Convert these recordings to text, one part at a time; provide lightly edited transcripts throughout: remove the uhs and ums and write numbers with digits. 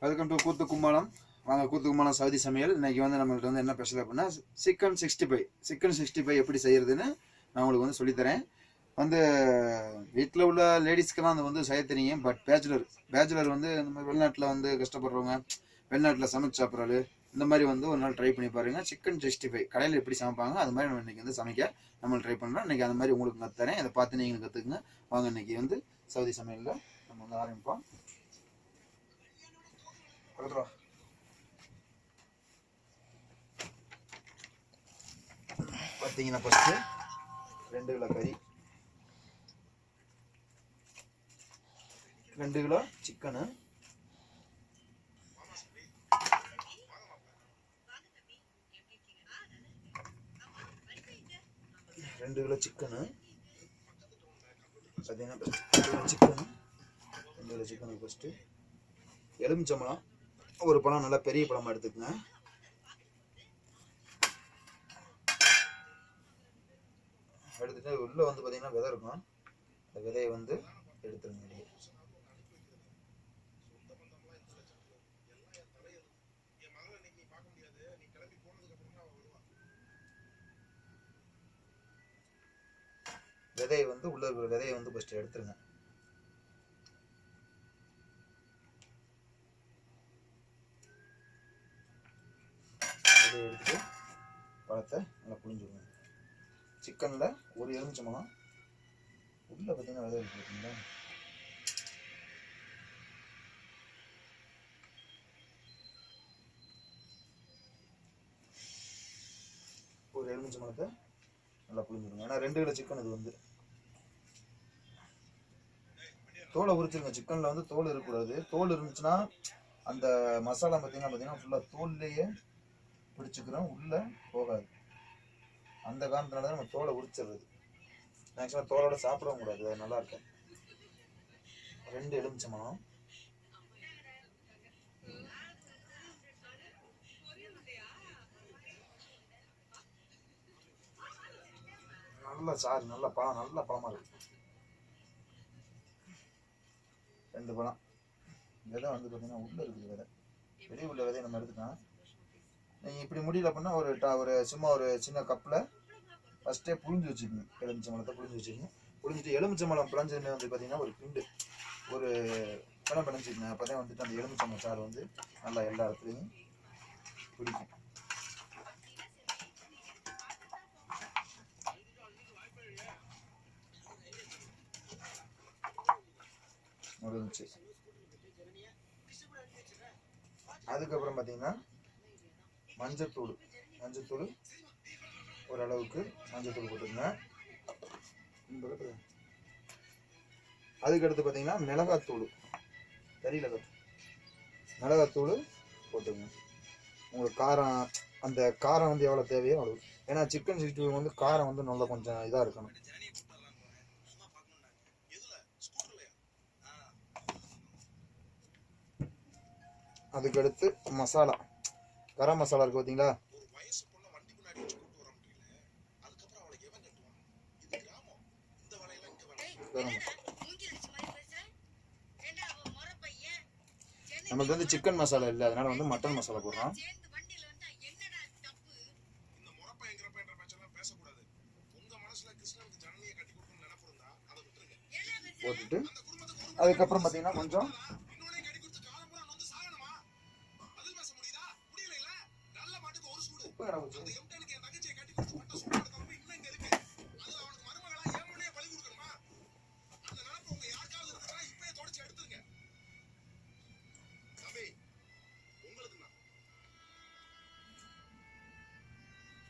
Welcome to கூத்து கும்மாளம். வாங்க கூத்து கும்மாளம் சவுதி சமையல். இன்னைக்கு வந்து நம்மள்ட்ட வந்து என்ன ஸ்பெஷல் அப்படின்னா சிக்கன் 65 எப்படி செய்யறதுன்னு நான் உங்களுக்கு வந்து சொல்லித்தரேன். வந்து வீட்டில் உள்ள லேடிஸ்க்கெல்லாம் அது வந்து செய்ய தெரியும். பட் பேச்சுலர் வந்து இந்த மாதிரி வெளிநாட்டில் வந்து கஷ்டப்படுறவங்க, வெளிநாட்டில் சமைச்சு சாப்பிட்றாரு, இந்த மாதிரி வந்து ஒரு நாள் ட்ரை பண்ணி பாருங்க. சிக்கன் 65 கடையில் எப்படி சமைப்பாங்க அது மாதிரி நம்ம இன்னைக்கு வந்து சமைக்க நம்ம ட்ரை பண்ணுறோம். இன்னைக்கு அந்த மாதிரி உங்களுக்கு கற்றுத்தரேன். இதை பார்த்து நீங்களும் கற்றுக்குங்க. வாங்க இன்னைக்கு வந்து சவுதி சமையலில் நம்ம வந்து ஆரம்பிப்போம். பார்த்தீங்கன்னா ஃபஸ்ட்டு 2 கிலோ கறி, 2 கிலோ சிக்கனு, 2 கிலோ சிக்கனு பார்த்தீங்கன்னா 2 கிலோ சிக்கனுக்கு ஃபஸ்ட்டு எலுமிச்சம்பழம் ஒரு பழம், நல்லா பெரிய பழமாக எடுத்துக்கங்க. எடுத்துட்டு உள்ளே வந்து பார்த்தீங்கன்னா விதை இருக்கும், அந்த விதையை வந்து எடுத்துருங்க. விதையை வந்து உள்ள இருக்கிற விதையை வந்து ஃபஸ்ட்டு எடுத்துருங்க. விதையை எடுத்துட்டு பழத்தை நல்லா புழிஞ்சுடுங்க. சிக்கனில் ஒரு எலுமிச்சம்பழம் உள்ளே பார்த்தீங்கன்னா விதை இருக்கு பார்த்தீங்களா, ஒரு எலுமிச்சம்பழத்தை நல்லா புழிஞ்சுடுங்க. ஏன்னா 2 கிலோ சிக்கன் இது வந்து தோலை உரிச்சிருங்க. சிக்கனில் வந்து தோல் இருக்கக்கூடாது. தோல் இருந்துச்சுன்னா அந்த மசாலா பார்த்தீங்கன்னா ஃபுல்லாக தோல்லையே பிடிச்சிக்கிறோம், உள்ளே போகாது. அந்த காரணத்தினால தான் நம்ம தோலை உரிச்சிடுறது. மேக்ஸிமம் தோலோட சாப்பிடவும் கூடாது, அது நல்லா இருக்கும். 2 எலுமிச்சம்பழம், நல்ல சாறு, நல்ல பழம், நல்ல பழமாக இருக்கு. 2 பழம். விதை வந்து பார்த்தீங்கன்னா உள்ளே இருக்குது விதை, வெளியே உள்ள விதையை நம்ம எடுத்துக்கலாம். நீங்கள் இப்படி முடியல அப்படின்னா ஒரு சும்மா ஒரு சின்ன கப்பில் ஃபஸ்ட்டே புழிஞ்சு வச்சுக்கோங்க. எலுமிச்சம்பழத்தை புழிஞ்சு வச்சுக்கோங்க. புழிஞ்சிட்டு எலுமிச்சம்பழம் பிளஞ்சுன்னு வந்து பார்த்தீங்கன்னா ஒரு கிண்டு, ஒரு பழம் பிணைஞ்சிக்கங்க. அப்போ தான் வந்துட்டு அந்த எலுமிச்சம்பழம் சாறு வந்து நல்லா எல்லா இடத்துலையும் பிடிக்கும். முடிஞ்சு. அதுக்கப்புறம் பார்த்தீங்கன்னா மஞ்சத்தூள் ஓரளவுக்கு மஞ்சத்தூள் போட்டுருங்க. அதுக்கடுத்து பார்த்தீங்கன்னா மிளகாத்தூள், மிளகாத்தூள் போட்டுங்க. உங்களுக்கு காரம், அந்த காரம் வந்து எவ்வளோ தேவையோ அவ்வளோ. ஏன்னா சிக்கன் 65 வந்து காரம் வந்து நல்லா கொஞ்சம் இதாக இருக்கணும். அதுக்கடுத்து மசாலா, கரம் மசாலா இருக்குது பார்த்தீங்களா, நமக்கு வந்து சிக்கன் மசாலா இல்லை, அதனால வந்து மட்டன் மசாலா போடுறோம். போட்டுட்டு அதுக்கப்புறம் பார்த்தீங்கன்னா கொஞ்சம்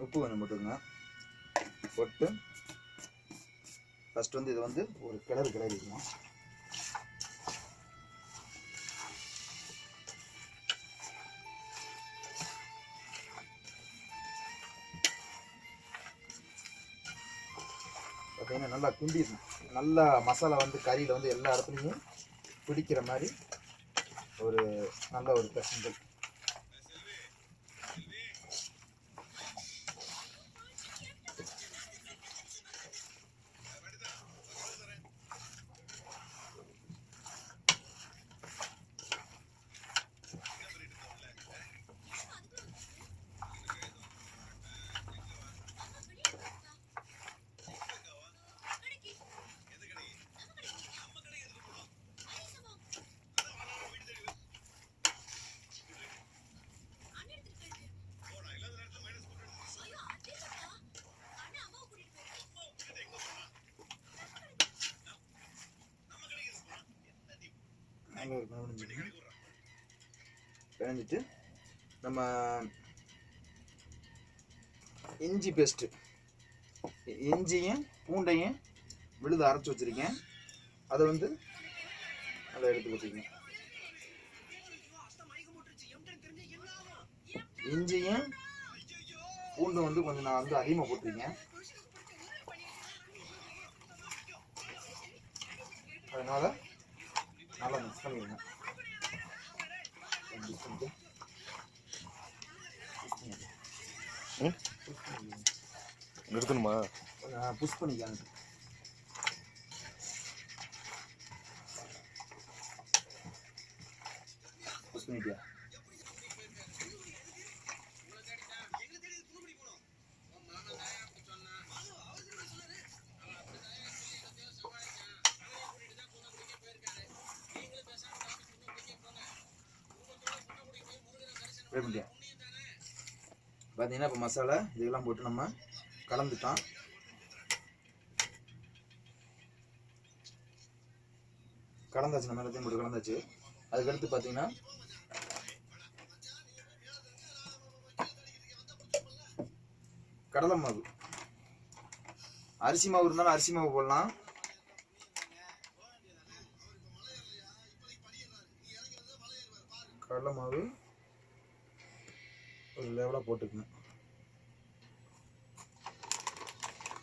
உப்பு கொஞ்சம் போட்டுருங்க. போட்டு ஃபஸ்ட் வந்து இதை வந்து ஒரு கிளறிக்கணும். பார்த்தீங்கன்னா நல்லா கிண்டிடணும். நல்லா மசாலா வந்து கறியில் வந்து எல்லா இடத்துலையும் பிடிக்கிற மாதிரி ஒரு நல்ல ஒரு பெசஞ்சல். பிணைஞ்சிட்டு நம்ம இஞ்சி பேஸ்ட்டு, இஞ்சியும் பூண்டையும் விழுது அரைச்சி வச்சுருக்கேன். அதை வந்து அதை எடுத்து வச்சுருக்கேன். இஞ்சியும் பூண்டு வந்து கொஞ்சம் நான் வந்து அதிகமாக போட்டிருக்கேன். அதனால நல்லா மிக்ஸ் பண்ணிடுங்க. நிறுத்தணுமா? புஷ் பண்ணிக்காங்க. புஷ் பண்ணிட்டியா? பார்த்தீங்கன்னா இப்போ மசாலா இதெல்லாம் போட்டு நம்ம கலந்துட்டோம். கலந்தாச்சு, நம்ம எல்லாத்தையும் போட்டு கலந்தாச்சு. அதுக்கடுத்து பார்த்தீங்கன்னா கடலை மாவு, அரிசி மாவு இருந்தாலும் அரிசி மாவு போடலாம். கடலை மாவு ஒரு லெவலாக போட்டுக்கணும்.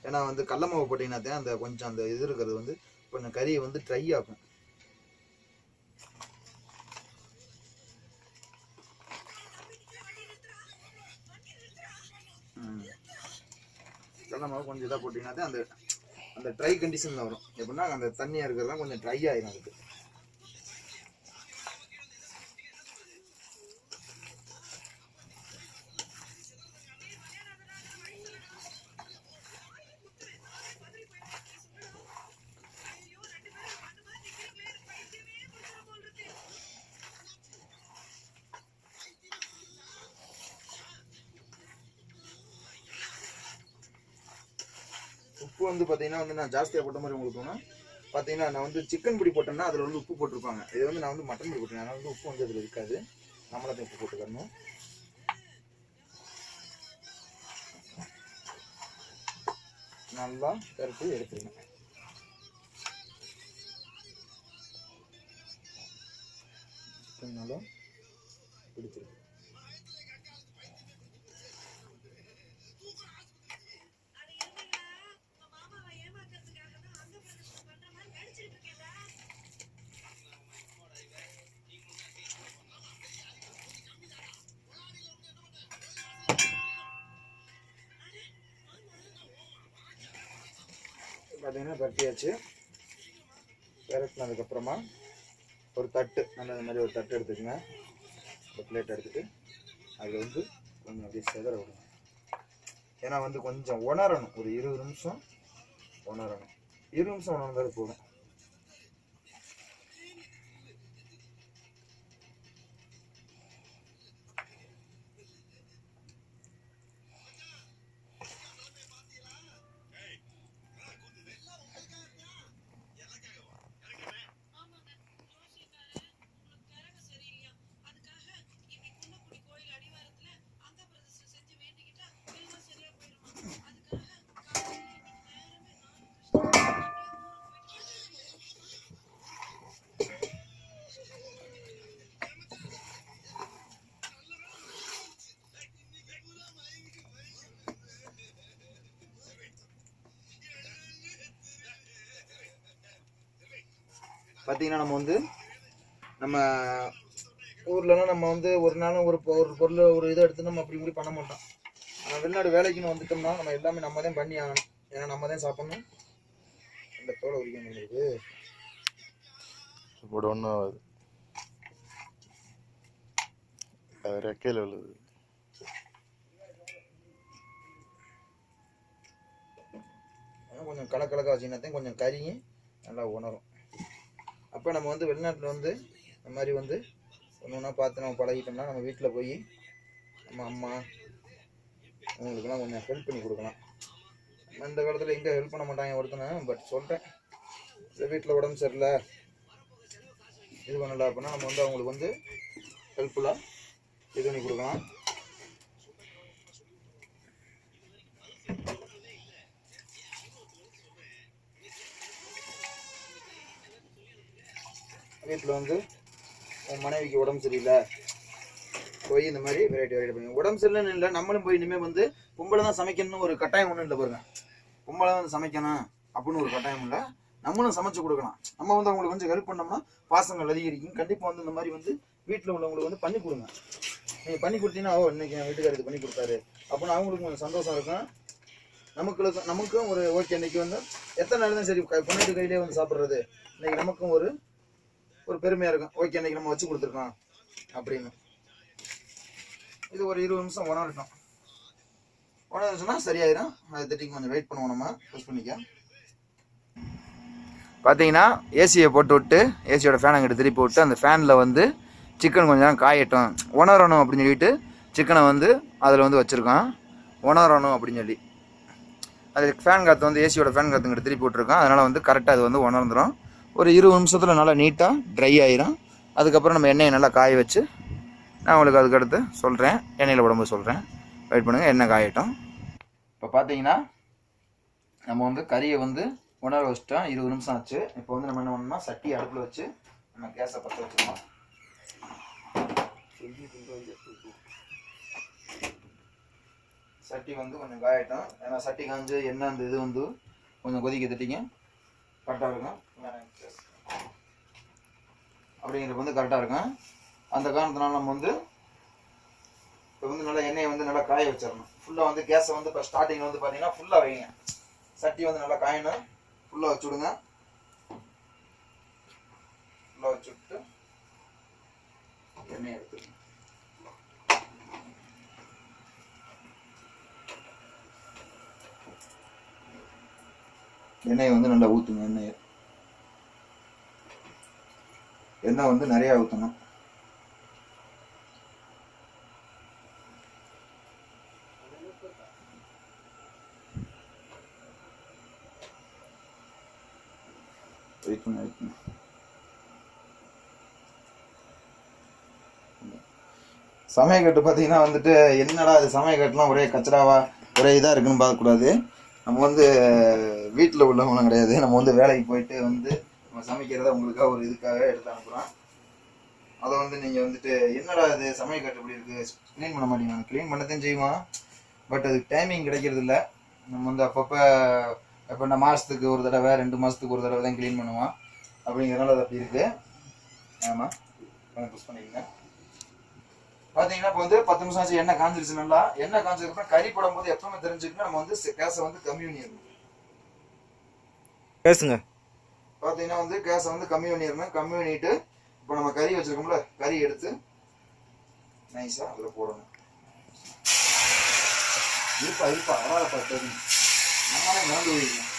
ஏன்னா வந்து கடலை மாவு போட்டிங்கன்னா தான் அந்த கொஞ்சம் அந்த இது இருக்கிறது வந்து கொஞ்சம் கறியை வந்து ட்ரை ஆகும். கடலை மாவு கொஞ்சம் இதாக போட்டிங்கன்னா தான் அந்த அந்த ட்ரை கண்டிஷனில் வரும். எப்படின்னா அந்த தண்ணியாக இருக்கிறதுலாம் கொஞ்சம் ட்ரை ஆகிடும். அதுக்கு உப்பு வந்து பார்த்தீங்கன்னா வந்து நான் ஜாஸ்தியாக போட்ட மாதிரி உங்களுக்கு தோணும். பார்த்தீங்கன்னா நான் வந்து சிக்கன் பொடி போட்டேன்னா அதில் வந்து உப்பு போட்டிருப்பாங்க. இது வந்து நான் வந்து மட்டன் பொடி போட்டேன், அதனால வந்து உப்பு வந்து அதில் இருக்காது. நம்மளாத்தையும் உப்பு போட்டுக்கணும். நல்லா கருத்து எடுத்துருங்க. நல்லா பிடிச்சிருக்கு. பார்த்தீங்கன்னா பட்டியாச்சு. விரட்டினதுக்கப்புறமா ஒரு தட்டு, நல்ல இந்த மாதிரி ஒரு தட்டு எடுத்துக்கங்க. ஒரு பிளேட் எடுத்துகிட்டு அதில் வந்து கொஞ்சம் அப்படியே செதற விடுங்க. ஏன்னா வந்து கொஞ்சம் உணரணும், ஒரு 20 நிமிஷம் உணரணும். 20 நிமிஷம் உணர்ந்தாலும் போதும். பார்த்தீங்கன்னா நம்ம ஊர்லலாம் நம்ம வந்து ஒரு நாளும் ஒரு பொருள் ஒரு இதை எடுத்து நம்ம அப்படி இப்படி பண்ண மாட்டோம். ஆனால் வெளிநாடு வேலைக்குன்னு வந்துட்டோம்னா நம்ம எல்லாமே நம்ம தான் பண்ணி ஆகணும். ஏன்னா நம்ம தான் சாப்பிடணும். இந்த தோலை உரிக்கணும். உங்களுக்கு போட ஒன்றும் ஆகாது, அது ரெக்கையில் உள்ளது. கொஞ்சம் கலக்கலக்க வச்சுக்கினாத்தையும் கொஞ்சம் கறியும் நல்லா உணரும். அப்போ நம்ம வந்து வெளிநாட்டில் வந்து இந்த மாதிரி வந்து ஒன்று ஒன்றா பார்த்து நம்ம பழகிட்டோம்னா நம்ம வீட்டில் போய் நம்ம அம்மா அவங்களுக்கெல்லாம் கொஞ்சம் ஹெல்ப் பண்ணி கொடுக்கலாம். இந்த காலத்தில் எங்கே ஹெல்ப் பண்ண மாட்டாங்க ஒருத்தனை. பட் சொல்கிறேன், இந்த வீட்டில் உடம்பு சரியில்லை, இது பண்ணல அப்படின்னா நம்ம வந்து அவங்களுக்கு வந்து ஹெல்ப்ஃபுல்லாக இது பண்ணி கொடுக்கலாம். வீட்டில் வந்து உன் மனைவிக்கு உடம்பு சரியில்லை போய் இந்த மாதிரி வெரைட்டி பண்ணுங்க. உடம்பு சரியில்லைன்னு இல்லை, நம்மளும் போய் இனிமேல் வந்து பொம்பளை தான் சமைக்கணும்னு ஒரு கட்டாயம் ஒன்றும் இல்லை பாருங்க. பொம்பளை தான் சமைக்கணும் அப்படின்னு ஒரு கட்டாயம் இல்லை, நம்மளும் சமைச்சு கொடுக்கலாம். நம்ம வந்து அவங்களுக்கு கொஞ்சம் ஹெல்ப் பண்ணோம்னா பாசங்கள் அதிகரிக்கும். கண்டிப்பாக வந்து இந்த மாதிரி வந்து வீட்டில் உள்ளவங்களுக்கு வந்து பண்ணி கொடுங்க. நீங்கள் பண்ணி கொடுத்தீங்கன்னா இன்னைக்கு என் வீட்டுக்காரர் இது பண்ணி கொடுத்தாரு அப்படின்னு அவங்களுக்கும் கொஞ்சம் சந்தோஷம் இருக்கும். நமக்கும் ஒரு ஓகே, இன்னைக்கு வந்து எத்தனை நாள் தான் சரி பொண்ணுட்டு கையிலே வந்து சாப்பிட்றது, இன்னைக்கு நமக்கும் ஒரு பெருமையாக இருக்கும். ஓகே, இன்னைக்கு நம்ம வச்சு கொடுத்துருக்கோம் அப்படின்னு. இது ஒரு 20 நிமிஷம் உணரட்டும். உணர்ந்துச்சுன்னா சரியாயிடும். அதை தட்டி கொஞ்சம் வெயிட் பண்ணுவோம். நம்ம யூஸ் பண்ணிக்க. பார்த்தீங்கன்னா ஏசியை போட்டு விட்டு ஏசியோட ஃபேன் அங்கிட்டு திருப்பி விட்டு அந்த ஃபேனில் வந்து சிக்கன் கொஞ்சம் நேரம் காயட்டும், உணரணும் அப்படின்னு சொல்லிட்டு சிக்கனை வந்து அதில் வந்து வச்சுருக்கோம். உணரணும் அப்படின்னு சொல்லி அது ஃபேன் காற்று வந்து ஏசியோட ஃபேன் காற்று இங்கிட்டு திருப்பி விட்டுருக்கோம். அதனால் வந்து கரெக்டாக அது வந்து உணர்ந்துடும். ஒரு 20 நிமிஷத்தில் நல்லா நீட்டாக ட்ரை ஆயிரும். அதுக்கப்புறம் நம்ம எண்ணெயை நல்லா காய வச்சு நான் உங்களுக்கு அதுக்கடுத்து சொல்கிறேன், எண்ணெயில் உடம்பு சொல்கிறேன். வெயிட் பண்ணுங்கள், எண்ணெய் காயட்டும். இப்போ பார்த்தீங்கன்னா நம்ம வந்து கறியை வந்து உணர வச்சுட்டோம். 20 நிமிஷம் ஆச்சு. இப்போ வந்து நம்ம என்ன பண்ணோம்னா சட்டி அடுப்பில் வச்சு நம்ம கேஸை பற்ற வச்சுருக்கோம். சட்டி வந்து கொஞ்சம் காயட்டும். ஏன்னா சட்டி காஞ்சு எண்ணெய் அந்த இது வந்து கொஞ்சம் கொதிக்க தட்டிங்க கரெக்டாக இருக்கும். அப்படிங்கிறது வந்து கரெக்டாக இருக்கும். அந்த காரணத்தினால நம்ம வந்து இப்போ வந்து நல்லா எண்ணெயை வந்து நல்லா காய வச்சிடணும். ஃபுல்லாக வந்து கேஸை வந்து இப்போ ஸ்டார்டிங்கில் வந்து பார்த்தீங்கன்னா ஃபுல்லாக வைங்க. சட்டி வந்து நல்லா காயணும். ஃபுல்லாக வச்சு விடுங்க. ஃபுல்லாக வச்சு விட்டு எண்ணெயை எடுத்துடுங்க. எண்ணெயை வந்து நல்லா ஊற்றுங்க. எண்ணெய் வந்து நிறையா ஊற்றணும். சமயக்கட்டு பார்த்தீங்கன்னா வந்துட்டு என்னடா அது சமயக்கட்டுலாம் ஒரே கச்சராவா ஒரே இதாக இருக்குன்னு பார்க்கக்கூடாது. நம்ம வந்து வீட்டில் உள்ளவங்களும் கிடையாது. நம்ம வந்து வேலைக்கு போயிட்டு வந்து நம்ம சமைக்கிறத உங்களுக்காக ஒரு இதுக்காக எடுத்து அனுப்புகிறோம். அதை வந்து நீங்கள் வந்துட்டு என்னடா இது சமயக்கட்டு இப்படி இருக்குது க்ளீன் பண்ண மாட்டீங்க. க்ளீன் பண்ணத்தையும் செய்வோம், பட் அதுக்கு டைமிங் கிடைக்கிறது இல்லை. நம்ம வந்து அப்பப்போ இப்போ நான் மாதத்துக்கு ஒரு தடவை 2 மாதத்துக்கு ஒரு தடவை தான் க்ளீன் பண்ணுவோம். அப்படிங்கிறனால அது அப்படி இருக்குது. ஆமாம், கொஞ்சம் புஷ் பண்ணிக்கங்க. பார்த்தீங்கன்னா இப்போ வந்து 10 நிமிஷம் ஆச்சு. எண்ணெய் காஞ்சிருச்சு. நல்லா எண்ணெய் காஞ்சதுக்கப்புறம் கறி போடும் போது எப்பவுமே தெரிஞ்சுக்கணும் நம்ம வந்து கேஸை வந்து கம்மி பண்ணிடணும். பேசுங்க. பார்த்தீங்கன்னா வந்து கேஸை வந்து கம்மி பண்ணிடணும். கம்மி பண்ணிட்டு இப்போ நம்ம கறி வச்சிருக்கோம்ல, கறி எடுத்து நைஸாக அதில் போடணும். இருப்பா அடாதப்பா தெரியும். நம்மளால மறந்து போயிருக்கோம்.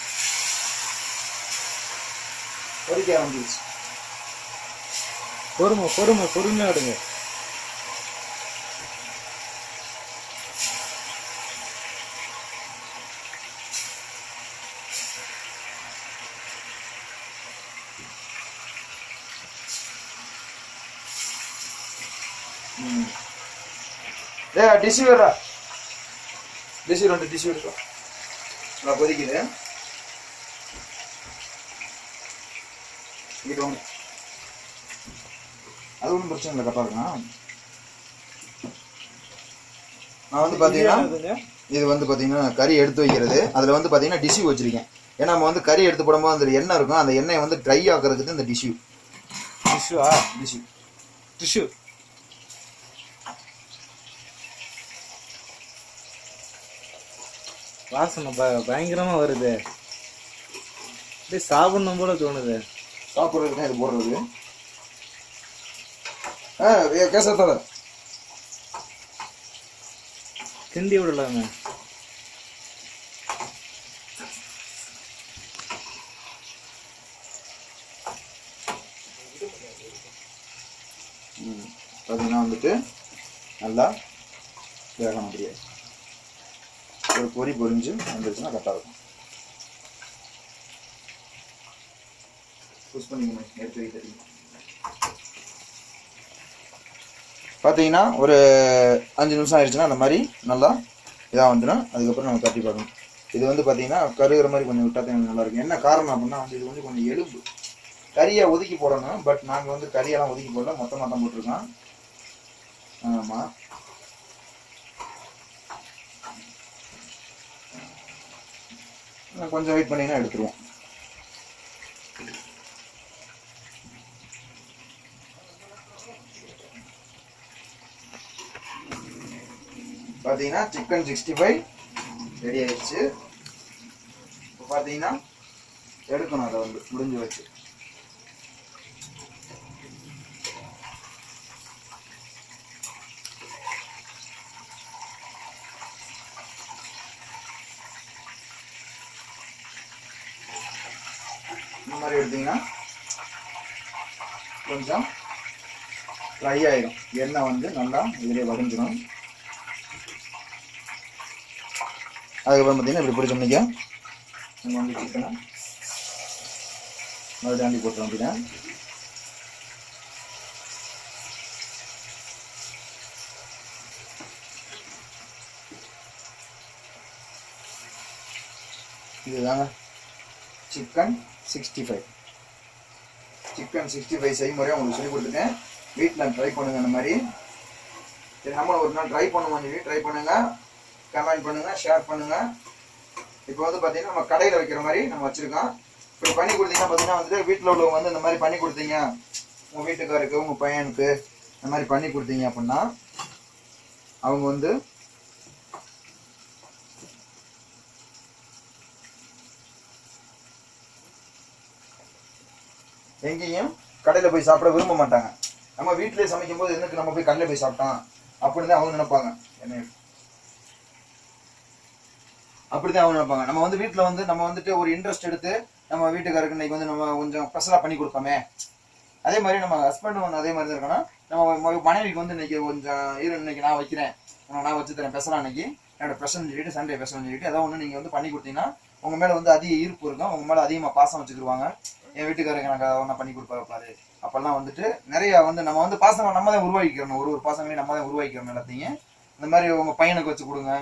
பொறிக்க ஆரம்பிச்சு. பொறுமையா விடுங்க. டிஷ்யூ வேறா, டிஷ்யூ 2 டிஷ்யூ இருக்கும். நான் கொதிக்குது. அது ஒன்றும் பிரச்சனை இல்லை, கரெக்டாக இருக்கும். நான் வந்து பார்த்தீங்கன்னா இது வந்து பார்த்தீங்கன்னா கறி எடுத்து வைக்கிறது. அதில் வந்து பார்த்தீங்கன்னா டிஷ்யூ வச்சுருக்கேன். ஏன்னா நம்ம வந்து கறி எடுத்து போடும்போது அந்த எண்ணெய் இருக்கும், அந்த எண்ணெயை வந்து ட்ரை ஆக்குறதுக்கு இந்த டிஷ்யூ. வாசனை பயங்கரமா வருது. அப்படியே சாப்பிடணும் போல தோணுது. சாப்பிட்றதுக்கு தான் இது போடுறது. கேசத்தோட கிண்டி விடலாங்க. பார்த்தீங்கன்னா வந்துட்டு நல்லா வேகணும். அப்படியே ஒரு பொறி பொரிஞ்சு வந்துருச்சுன்னா கரெக்டாக இருக்கும். புஷ் பண்ணிக்கணும், எடுத்து வைக்க தெரியும். பார்த்தீங்கன்னா ஒரு 5 நிமிஷம் ஆயிடுச்சுன்னா அந்த மாதிரி நல்லா இதாக வந்துடும். அதுக்கப்புறம் நம்ம தட்டி பார்க்கணும். இது வந்து பார்த்தீங்கன்னா கருகிற மாதிரி கொஞ்சம் விட்டால் தான் நல்லா இருக்கும். என்ன காரணம் அப்படின்னா வந்து இது வந்து கொஞ்சம் எலும்பு கறியை ஒதுக்கி போடணும். பட் நாங்கள் வந்து கறியெல்லாம் ஒதுக்கி போடல, மொத்தமாக தான் போட்டிருக்கோம். ஆமாம், கொஞ்சம் வெயிட் பண்ணிங்கன்னா எடுத்துருவோம். பார்த்தீங்கன்னா சிக்கன் 65 ரெடி ஆயிடுச்சு. இப்போ பார்த்தீங்கன்னா எடுக்கணும், அதை வந்து முடிஞ்சு வச்சு. இந்த மாதிரி எடுத்தீங்கன்னா கொஞ்சம் ஃப்ரை ஆயிடும். எண்ணெய் வந்து நல்லா இதிலே வடிஞ்சிடும். அதுக்கப்புறம் பார்த்தீங்கன்னா இப்படி பிடிச்ச முடிக்க நம்ம வந்து சிக்கனை மறுபடியும் ஆண்டி போட்டுருவோம். அப்படின்னா இதுதாங்க சிக்கன் 65. சிக்கன் 65 செய்முறையாக உங்களுக்கு சொல்லி கொடுத்துட்டேன். வீட்டில் ட்ரை பண்ணுங்கள். அந்த மாதிரி சரி, நம்மளும் ஒரு நாள் ட்ரை பண்ணுவோம். சொல்லி ட்ரை பண்ணுங்கள், கமெண்ட் பண்ணுங்கள், ஷேர் பண்ணுங்கள். இப்போ வந்து பார்த்தீங்கன்னா நம்ம கடையில் வைக்கிற மாதிரி நம்ம வச்சுருக்கோம். இப்படி பண்ணி கொடுத்தீங்கன்னா பார்த்தீங்கன்னா வந்துட்டு வீட்டில் உள்ளவங்க வந்து இந்த மாதிரி பண்ணி கொடுத்தீங்க, உங்கள் வீட்டுக்காருக்கு உங்கள் பையனுக்கு இந்த மாதிரி பண்ணி கொடுத்தீங்க அப்படின்னா அவங்க வந்து எங்கேயும் கடையில் போய் சாப்பிட விரும்ப மாட்டாங்க. நம்ம வீட்டிலே சமைக்கும் போது எனக்கு நம்ம போய் கடையில் போய் சாப்பிட்டோம் அப்படின்னு தான் அவங்க நினைப்பாங்க. என்ன அப்படிதான் அவங்க நினைப்பாங்க. நம்ம வந்து வீட்டில் வந்து நம்ம வந்துட்டு ஒரு இன்ட்ரெஸ்ட் எடுத்து நம்ம வீட்டுக்காரருக்கு இன்னைக்கு வந்து நம்ம கொஞ்சம் ஸ்பெஷலாக பண்ணி கொடுப்போமே, அதே மாதிரி நம்ம ஹஸ்பண்ட் வந்து அதே மாதிரி தான் இருக்கணும். நம்ம மனைவிக்கு வந்து இன்னைக்கு கொஞ்சம் இன்னைக்கு நான் வைக்கிறேன், நான் வச்சு தரேன் ஸ்பெஷலாக, இன்னைக்கு என்னோட ஸ்பெஷல்னு சொல்லிட்டு சண்டே ஸ்பெஷல்னு சொல்லிட்டு ஏதாவது ஒன்று நீங்கள் வந்து பண்ணி கொடுத்தீங்கன்னா உங்கள் மேலே வந்து அதிக ஈர்ப்பு இருக்கும், உங்கள் மேலே அதிகமாக பாசம் வச்சுக்கிடுவாங்க. என் வீட்டுக்காரருக்கு எனக்கு அதை ஒன்றா பண்ணி கொடுப்பாரு அப்பெல்லாம் வந்துட்டு நிறையா வந்து நம்ம வந்து பாசம் நம்ம தான் உருவாக்கிக்கிறோம். ஒரு பாசங்களையும் நம்ம தான் உருவாக்கிக்கிறோம் எல்லாத்தையும். இந்த மாதிரி உங்கள் பையனுக்கு வச்சு கொடுங்க.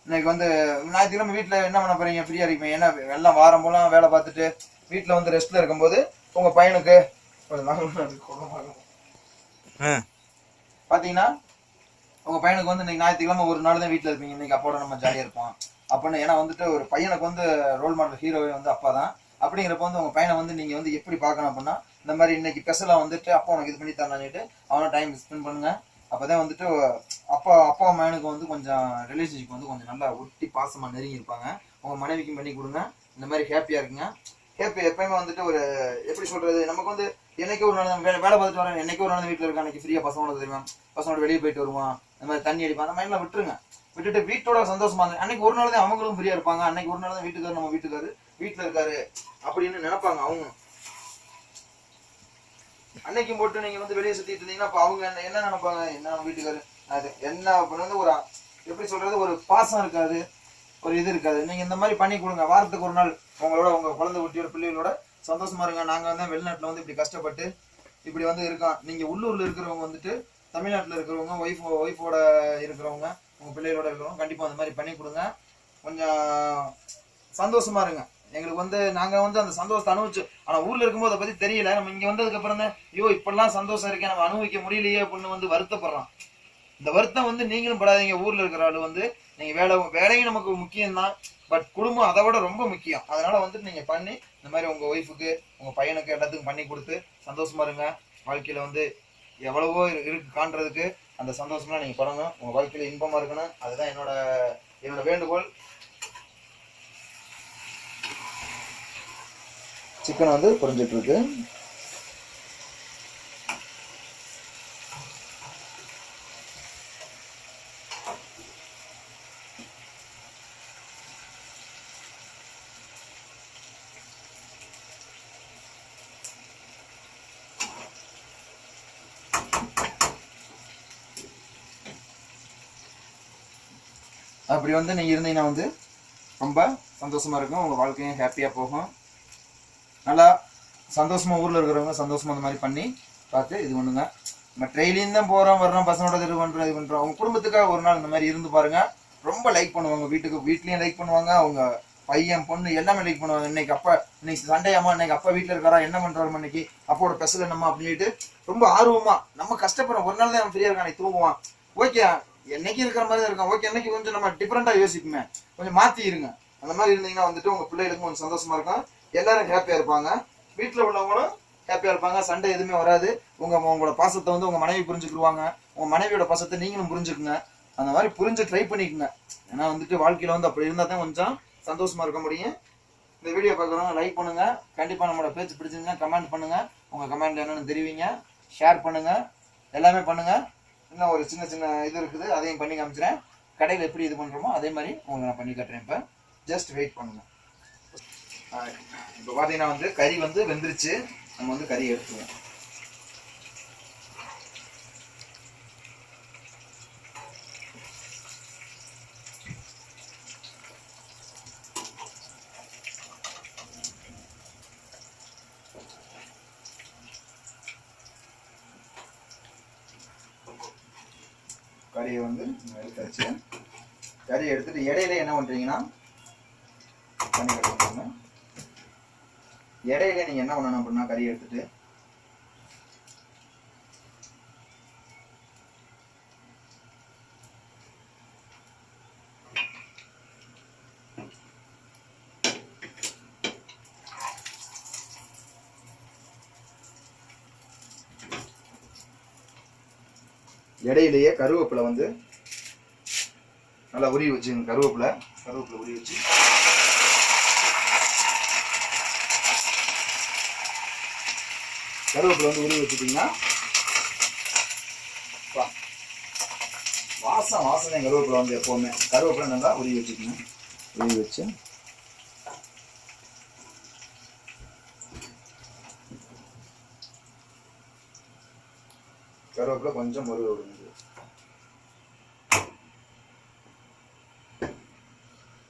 இன்னைக்கு வந்து ஞாயிற்றுக்கிழமை வீட்டில் என்ன பண்ண போறீங்க, ஃப்ரீயாக இருக்கீங்க, ஏன்னா எல்லாம் வாரம் போலாம் வேலை பார்த்துட்டு வீட்டில் வந்து ரெஸ்ட்டில் இருக்கும்போது உங்கள் பையனுக்கு பார்த்தீங்கன்னா உங்கள் பையனுக்கு வந்து இன்னைக்கு ஞாயிற்றுக்கிழமை ஒரு நாள் தான் வீட்டில் இருப்பீங்க, இன்னைக்கு அப்போட நம்ம ஜாலியாக இருப்போம் அப்படின்னு. ஏன்னா வந்துட்டு ஒரு பையனுக்கு வந்து ரோல் மாடல் ஹீரோவே வந்து அப்பா தான். அப்படிங்கிறப்ப வந்து உங்கள் பையனை வந்து நீங்கள் வந்து எப்படி பார்க்கணும் அப்படின்னா இந்த மாதிரி இன்னைக்கு ஸ்பெஷலாக வந்துட்டு அப்பா உனக்கு இது பண்ணி தரலான்ட்டு அவனை டைம் ஸ்பெண்ட் பண்ணுங்க. அப்போதான் வந்துட்டு அப்பா மகனுக்கு வந்து கொஞ்சம் ரிலேஷன்ஷிப் வந்து கொஞ்சம் நல்லா ஒட்டி பாசமாக நெருங்கி இருப்பாங்க. உங்கள் மனைவிக்கும் பண்ணி கொடுங்க. இந்த மாதிரி ஹாப்பியாக இருக்குங்க. ஹாப்பி எப்பயுமே வந்துட்டு ஒரு எப்படி சொல்கிறது, நமக்கு வந்து என்னைக்கு ஒரு நாள் வேலை பார்த்துட்டு வரேன், என்னைக்கு ஒரு நாள் வீட்டில் இருக்க அன்னைக்கு ஃப்ரீயாக பசங்களோட தெரியும், பசங்களோட வெளியே போயிட்டு வருவான், இந்த மாதிரி தண்ணி அடிப்பான், அந்த மைண்ட்லாம் விட்டுருங்க. விட்டுட்டு வீட்டோட சந்தோஷமா இருந்து அன்னைக்கு ஒரு நாள் தான் அவங்களும் ஃப்ரீயாக இருப்பாங்க. அன்னைக்கு ஒரு நாள் தான் வீட்டுக்காரு நம்ம வீட்டுக்காரு வீட்டில் இருக்காரு அப்படின்னு நினைப்பாங்க அவங்க. அன்னைக்கும் போட்டு நீங்க வந்து வெளியே சுத்திட்டு இருந்தீங்கன்னா அப்ப அவங்க என்ன நினைப்பாங்க, என்ன வீட்டுக்காரு அது என்ன அப்படின்னு ஒரு எப்படி சொல்றது, ஒரு பாசம் இருக்காது, ஒரு இது இருக்காது. நீங்க இந்த மாதிரி பண்ணி கொடுங்க. வாரத்துக்கு ஒரு நாள் உங்களோட உங்க குழந்தை குட்டியோட பிள்ளைகளோட சந்தோஷமா இருங்க. நாங்க வந்து வெளிநாட்டுல வந்து இப்படி கஷ்டப்பட்டு இப்படி வந்து இருக்கோம். நீங்க உள்ளூர்ல இருக்கிறவங்க வந்துட்டு தமிழ்நாட்டுல இருக்கிறவங்க ஒய்ஃபோட இருக்கிறவங்க உங்க பிள்ளைகளோட இருக்கிறவங்க கண்டிப்பா அந்த மாதிரி பண்ணி கொடுங்க. கொஞ்சம் சந்தோஷமா இருங்க. எங்களுக்கு வந்து நாங்க வந்து அந்த சந்தோஷத்தை அனுபவிச்சு, ஆனா ஊர்ல இருக்கும்போது அதை பத்தி தெரியல. நம்ம இங்க வந்ததுக்கு அப்புறம் தான் ஐயோ இப்பெல்லாம் சந்தோஷம் இருக்கேன், நம்ம அனுபவிக்க முடியலையே அப்படின்னு வந்து வருத்தப்படுறோம். இந்த வருத்தம் வந்து நீங்களும் படாதீங்க. ஊர்ல இருக்கிற ஆளு வந்து நீங்க வேலையும் நமக்கு முக்கியம் தான், பட் குடும்பம் அதை விட ரொம்ப முக்கியம். அதனால வந்துட்டு நீங்க பண்ணி இந்த மாதிரி உங்க ஒய்ஃபுக்கு உங்க பையனுக்கு எல்லாத்துக்கும் பண்ணி கொடுத்து சந்தோஷமா இருங்க. வாழ்க்கையில வந்து எவ்வளவோ இருக்கு காண்றதுக்கு, அந்த சந்தோஷம்லாம் நீங்க படணும். உங்க வாழ்க்கையில இன்பமா இருக்கணும். அதுதான் என்னோட வேண்டுகோள். சிக்கன் வந்து புரிஞ்சிட்டு இருக்கு. அப்படி வந்து நீங்க இருந்தீங்கன்னா வந்து ரொம்ப சந்தோஷமா இருக்கும். உங்க வாழ்க்கையும் ஹாப்பியா போகும். நல்லா சந்தோஷமா ஊர்ல இருக்கிறவங்க சந்தோஷமா அந்த மாதிரி பண்ணி பார்த்து இது பண்ணுங்க. நம்ம ட்ரெயிலையும் தான் போகிறோம் வர்றோம், பசங்களோட இது பண்ணுறோம் இது பண்ணுறோம். அவங்க குடும்பத்துக்காக ஒரு நாள் இந்த மாதிரி இருந்து பாருங்க, ரொம்ப லைக் பண்ணுவாங்க. வீட்லேயும் லைக் பண்ணுவாங்க, அவங்க பையன் பொண்ணு எல்லாமே லைக் பண்ணுவாங்க. இன்னைக்கு சண்டே அம்மா, இன்னைக்கு அப்பா வீட்டில் இருக்காரா, என்ன பண்ணுறாரு இன்னைக்கு, அப்போட ஸ்பெஷல் என்னம்மா அப்படின்ட்டு ரொம்ப ஆர்வமா. நம்ம கஷ்டப்படுறோம், ஒரு நாள் தான் அவன் ஃப்ரீயாக இருக்கான், அன்னைக்கு தூங்குவான், ஓகே என்னைக்கு இருக்கிற மாதிரி தான் இருக்கான், ஓகே என்னைக்கு கொஞ்சம் நம்ம டிஃப்ரெண்டாக யோசிக்குமே, கொஞ்சம் மாற்றி இருங்க. அந்த மாதிரி இருந்தீங்கன்னா வந்துட்டு உங்கள் பிள்ளைகளுக்கும் கொஞ்சம் சந்தோஷமா இருக்கும், எல்லாரும் ஹாப்பியாக இருப்பாங்க, வீட்டில் உள்ளவங்களும் ஹாப்பியாக இருப்பாங்க, சண்டை எதுவுமே வராது. உங்களோட பாசத்தை வந்து உங்கள் மனைவி புரிஞ்சுக்கிடுவாங்க, உங்கள் மனைவியோட பாசத்தை நீங்களும் புரிஞ்சுக்குங்க. அந்த மாதிரி புரிஞ்சு ட்ரை பண்ணிக்கோங்க. ஏன்னா வந்துட்டு வாழ்க்கையில் வந்து அப்படி இருந்தால் தான் கொஞ்சம் சந்தோஷமா இருக்க முடியும். இந்த வீடியோ பார்க்குறவங்க லைக் பண்ணுங்க, கண்டிப்பாக நம்மளோட பேச்சு பிடிச்சிருந்தா கமெண்ட் பண்ணுங்க, உங்கள் கமெண்ட் என்னன்னு தெரிவிங்க, ஷேர் பண்ணுங்க, எல்லாமே பண்ணுங்க. இன்னும் ஒரு சின்ன சின்ன இது இருக்குது, அதையும் பண்ணி காமிச்சிடுறேன். கடையில் எப்படி இது பண்ணுறோமோ அதே மாதிரி உங்களுக்கு நான் பண்ணி காட்டுறேன். இப்போ ஜஸ்ட் வெயிட் பண்ணுங்க. இப்போ பார்த்தீங்கன்னா வந்து கறி வந்து வெந்துருச்சு, நம்ம வந்து கறி எடுத்துவோம். கறியை வந்து எடுத்தாச்சு. கறி எடுத்துட்டு இடையில என்ன பண்றீங்கன்னா பண்ணி கட்டுவாங்க. இடையில நீங்க என்ன பண்ணணும் அப்படின்னா கறி எடுத்துட்டு இடையிலேயே கருவேப்பிலை வந்து நல்லா உருவி வச்சுங்க. கருவேப்பிலை உருவி வச்சு கருவேப்பிலை வந்து உருவி வச்சுட்டீங்கன்னா வாசனை கருவேப்பிலை வந்து எப்போவுமே கருவேப்பிலை நல்லா உருவி வச்சுக்கோங்க. உருவி வச்சு கருவேப்பிலை கொஞ்சம் முருக விடுங்க.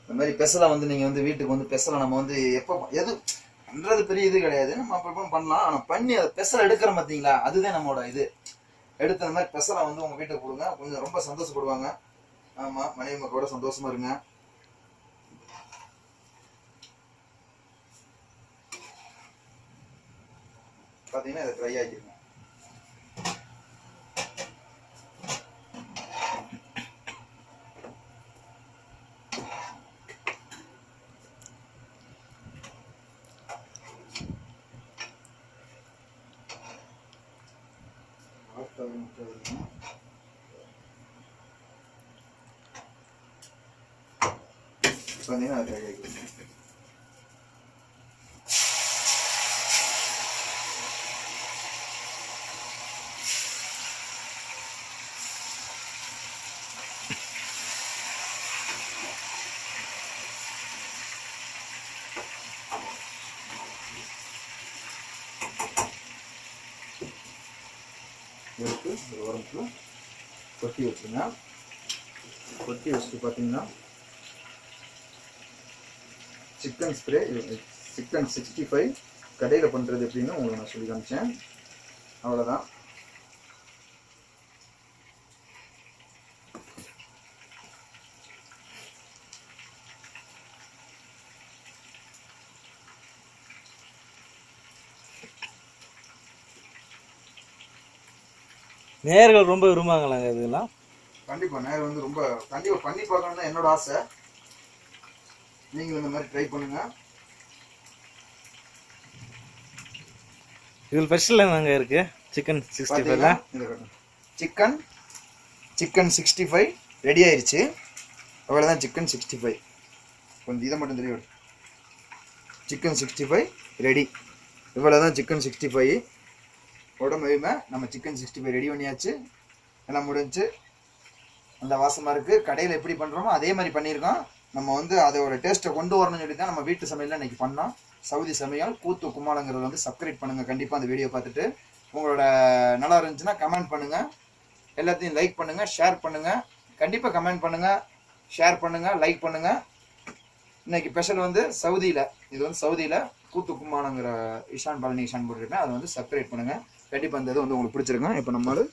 இந்த மாதிரி பெசலை வந்து நீங்கள் வந்து வீட்டுக்கு வந்து பெசலை நம்ம வந்து எப்போ எது பண்ணுறது பெரிய இது கிடையாது, நம்ம அப்போ பண்ணலாம். ஆனால் பண்ணி அதை பெசலை எடுக்கிறோம் பார்த்தீங்களா, அதுதான் நம்மளோட இது. எடுத்த மாதிரி பெசலை வந்து உங்கள் வீட்டுக்கு கொடுங்க, கொஞ்சம் ரொம்ப சந்தோஷப்படுவாங்க. ஆமாம், மனைவி மக்களோட சந்தோஷமா இருங்க. பார்த்தீங்கன்னா இதை ட்ரை ஆக்கிடுங்க. பார்த்தீங்கன்னா அது ட்ரை ஆக்கிடுங்க. எடுத்து ஒரு ஓரத்தில் கொட்டி வச்சுருங்க. கொட்டி வச்சுட்டு பார்த்தீங்கன்னா சிக்கன் ஸ்ப்ரே, சிக்கன் 65 கடையில் பண்ணுறது எப்படின்னு உங்களுக்கு நான் சொல்லி காமிச்சேன். அவ்வளோதான். நேர்கள் ரொம்ப விரும்புவாங்களாங்க இதெல்லாம்? கண்டிப்பா நேரம் வந்து ரொம்ப கண்டிப்பா பண்ணி பார்க்கணும் தான் என்னோட ஆசை. நீங்களும் இந்த மாதிரி ட்ரை பண்ணுங்க. இதில் ஸ்பெஷல் என்னங்க இருக்கு? சிக்கன் 65ல சிக்கன் 65 ரெடி ஆயிருச்சு. அவ்வளோதான் சிக்கன் 65. கொஞ்சம் இதை மட்டும் தெரியும். Chicken 65 ready. இவ்வளோதான் சிக்கன் 65 உடம்புமே நம்ம சிக்கன் 65 ரெடி பண்ணியாச்சு. எல்லாம் முடிஞ்சு அந்த வாசமாக இருக்குது. கடையில் எப்படி பண்ணுறோமோ அதே மாதிரி பண்ணியிருக்கோம். நம்ம வந்து அதோட டேஸ்ட்டை கொண்டு வரணும்னு சொல்லி தான் நம்ம வீட்டு சமையலில் இன்றைக்கி பண்ணோம். சவுதி சமையல் கூத்து கும்மாளங்கிறத வந்து சப்ஸ்கிரைப் பண்ணுங்கள். கண்டிப்பாக அந்த வீடியோ பார்த்துட்டு உங்களோட நல்லா இருந்துச்சுன்னா கமெண்ட் பண்ணுங்கள், எல்லாத்தையும் லைக் பண்ணுங்கள், ஷேர் பண்ணுங்கள். கண்டிப்பாக கமெண்ட் பண்ணுங்கள், ஷேர் பண்ணுங்கள், லைக் பண்ணுங்கள். இன்றைக்கி ஸ்பெஷல் வந்து சவுதியில், இது வந்து சவுதியில் கூத்து கும்மாளங்கிற இஷான் பழனி இஷான் போட்டுருக்கேன். அதை வந்து சப்ஸ்கிரைப் பண்ணுங்க. கண்டிப்பா அந்த இது வந்து உங்களுக்கு பிடிச்சிருக்கும். இப்போ நம்மளால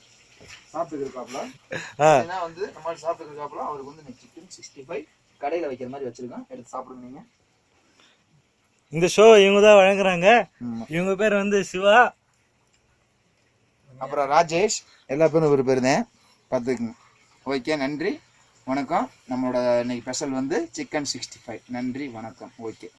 சாப்பிட்டு இருக்காப்ல ஏன்னா வந்து நம்மளால சாப்பிட்டு இருக்காப்ல அவருக்கு வந்து சிக்கன் 65 கடையில வைக்கிற மாதிரி வச்சிருக்கோம். எடுத்து சாப்பிடுங்க நீங்க. இந்த ஷோ இவங்க தான் வழங்குறாங்க. இவங்க பேர் வந்து சிவா, அப்புறம் ராஜேஷ், எல்லா பேரும் ஒரு பேர் தான் பார்த்துக்குங்க. ஓகே, நன்றி வணக்கம். நம்மளோட இன்னைக்கு ஸ்பெஷல் வந்து சிக்கன் 65. நன்றி வணக்கம். ஓகே.